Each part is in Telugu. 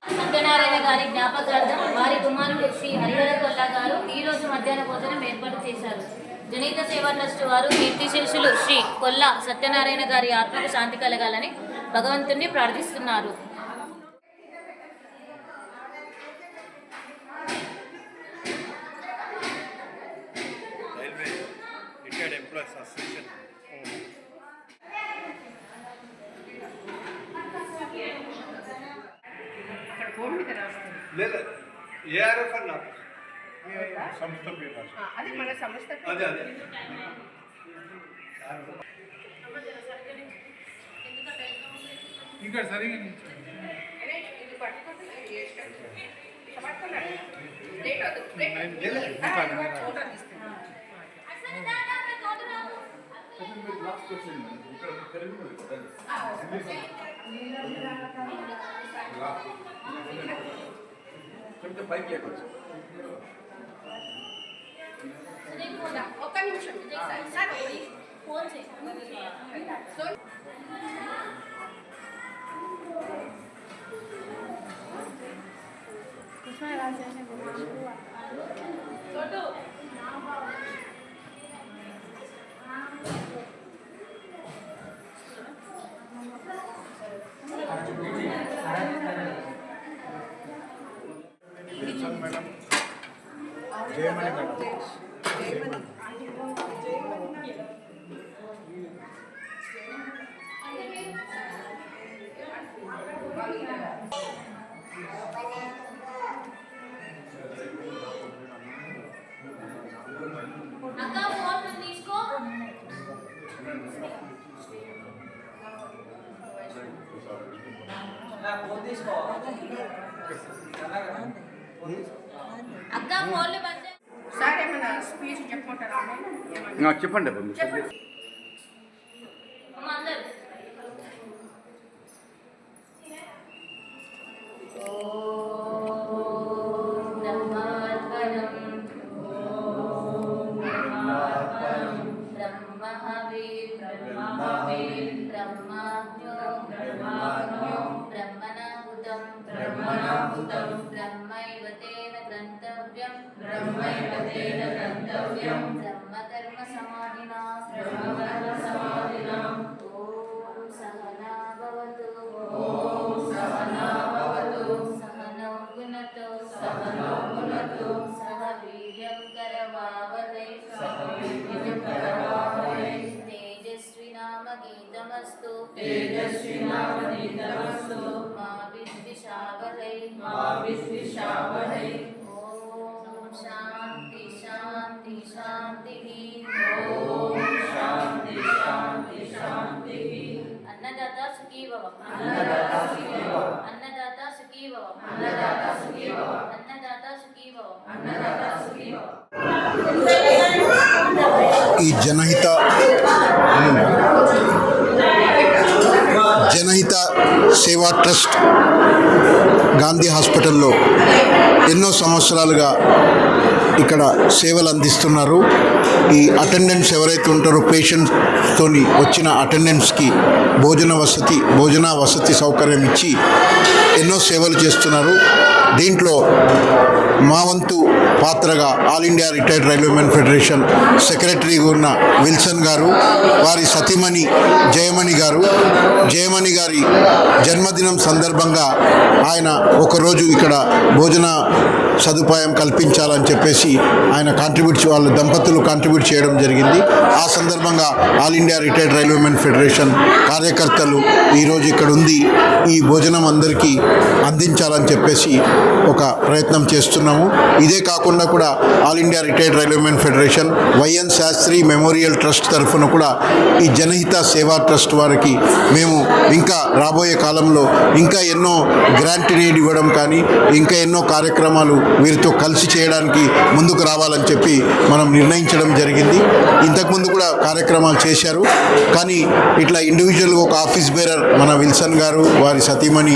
సత్యనారాయణ గారి జ్ఞాపకార్థం వారి కుమారుడు శ్రీ హరిహర కొల్లా గారు ఈరోజు మధ్యాహ్న భోజనం ఏర్పాటు చేశారు. జనహిత సేవా ట్రస్ట్ వారు కీర్తిశేషులు శ్రీ కొల్లా సత్యనారాయణ గారి ఆత్మకు శాంతి కలగాలని భగవంతుణ్ణి ప్రార్థిస్తున్నారు. ఏఆర్ఎఫ్ అన్న సంస్థ పేరు అది మన సంస్థ అదే అదే ఇంకా సరిగా కొంచెం పైకి లేకొచ్చు. ఒక్క నిమిషం సార్ ఫోన్ చేయి. మేడం జయమణి మేడం అక్క ఫోన్ తీసుకో. అక్క ఫోన్లు బంద్ చేయి. సార్ ఏమన్నా స్పీచ్ చెప్పమంటారా? చెప్పండి అందరూ బ్రహ్మైవ తేన గంతవ్యం బ్రహ్మకర్మ సమాధినా ఓం సహనా భవతు సహనౌ గుణతో సహ వీర్యం కరవావహై తేజస్వినామ గీతమస్తు మా విద్విషావహై. ఓం శాంతి శాంతి శాంతి. అన్నదాత సుఖీ భవ. అన్నదాత సుఖీ భవ. ఈ జనహిత సేవా ట్రస్ట్ గాంధీ హాస్పిటల్లో ఎన్నో సంవత్సరాలుగా ఇక్కడ సేవలు అందిస్తున్నారు. ఈ అటెండెన్స్ ఎవరైతే ఉంటారో పేషెంట్స్తో వచ్చిన అటెండెన్స్కి భోజన వసతి సౌకర్యం ఇచ్చి ఎన్నో సేవలు చేస్తున్నారు. దీంట్లో మా వంతు పాత్రగా all India retired railwaymen federation సెక్రటరీగా ఉన్న విల్సన్ గారు, వారి సతీమణి జయమణి గారి జన్మదినం సందర్భంగా ఆయన ఒకరోజు ఇక్కడ భోజన సదుపాయం కల్పించాలని చెప్పేసి వాళ్ళ దంపతులు కాంట్రిబ్యూట్ చేయడం జరిగింది. ఆ సందర్భంగా all India retired railwaymen federation కార్యకర్తలు ఈరోజు ఇక్కడ ఉంది ఈ భోజనం అందరికీ అందించాలని చెప్పేసి ఒక ప్రయత్నం చేస్తున్నాము. ఇదే కాకుండా కూడా all India retired railwaymen federation Y N Shastri memorial trust తరఫున కూడా ఈ జనహిత సేవా ట్రస్ట్ వారికి మేము ఇంకా రాబోయే కాలంలో ఇంకా ఎన్నో గ్రాంట్ నీడ్ ఇవ్వడం కానీ ఇంకా ఎన్నో కార్యక్రమాలు వీరితో కలిసి చేయడానికి ముందుకు రావాలని చెప్పి మనం నిర్ణయించడం జరిగింది. ఇంతకుముందు కూడా కార్యక్రమాలు చేశారు, కానీ ఇట్లా ఇండివిజువల్గా ఒక ఆఫీస్ బేరర్ మన విల్సన్ గారు, వారి సతీమణి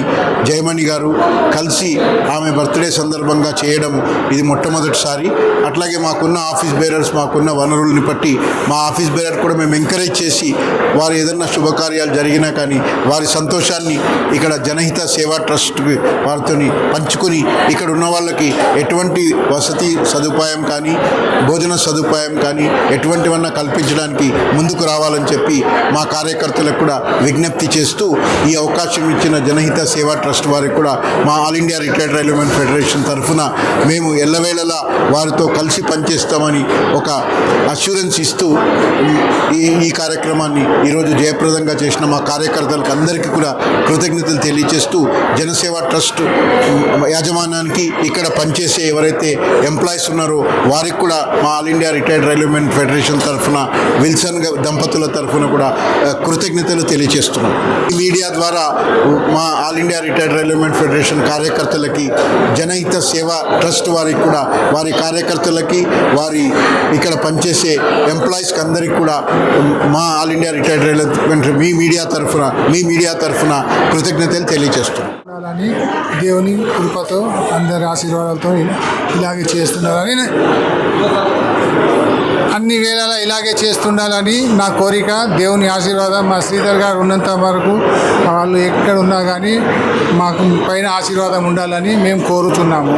జయమణి గారు కలిసి ఆమె బర్త్డే సందర్భంగా చేయడం ఇది మొట్టమొదటిసారి. అట్లాగే మాకున్న ఆఫీస్ బేరర్స్, మాకున్న వనరుల్ని బట్టి మా ఆఫీస్ బేరర్ కూడా మేము ఎంకరేజ్ చేసి వారు ఏదైనా శుభకార్యాలు జరిగినా కానీ వారి సంతోషాన్ని ఇక్కడ జనహిత సేవా ట్రస్ట్ వారితో పంచుకొని ఇక్కడ ఉన్న వాళ్ళకి ఎటువంటి వసతి సదుపాయం కానీ భోజన సదుపాయం కానీ ఎటువంటివన్నా కల్పించడానికి ముందుకు రావాలని చెప్పి మా కార్యకర్తలకు కూడా విజ్ఞప్తి చేస్తూ ఈ అవకాశం ఇచ్చిన జనహిత సేవా ట్రస్ట్ వారికి కూడా మా all India retired railwaymen federation తరఫున మేము ఎల్లవేళలా వారితో కలిసి పనిచేస్తామని ఒక అష్యూరెన్స్ ఇస్తూ ఈ కార్యక్రమాన్ని ఈరోజు జయప్రదంగా చేసిన మా కార్యకర్తలకు అందరికీ కూడా కృతజ్ఞతలు తెలియజేస్తూ జనసేవ ట్రస్ట్ యాజమాన్యానికి ఇక్కడ పనిచేసే ఎవరైతే ఎంప్లాయీస్ ఉన్నారో వారికి కూడా మా all India retired railwaymen federation తరఫున విల్సన్ దంపతుల తరఫున కూడా కృతజ్ఞతలు తెలియజేస్తున్నాం. ఈ మీడియా ద్వారా మా all India retired railwaymen federation కార్యకర్తలకి జనహిత సేవా ట్రస్ట్ వారికి కూడా వారి కార్యకర్తలకి వారి ఇక్కడ పనిచేసే ఎంప్లాయీస్కి అందరికీ కూడా మా ఆల్ ఇండియా రిటైర్డ్ రైల్వేమెన్ మీ మీడియా తరఫున కృతజ్ఞతలు తెలియజేస్తున్నాం. అని దేవుని కృపతో అందరి ఆశీర్వాదాలతో ఇలాగే చేస్తున్నారని అన్ని వేళలా ఇలాగే చేస్తుండాలని నా కోరిక. దేవుని ఆశీర్వాదం మా శ్రీధర్ గారు ఉన్నంత వరకు వాళ్ళు ఎక్కడ ఉన్నా కానీ మాకు పైన ఆశీర్వాదం ఉండాలని మేము కోరుతున్నాము.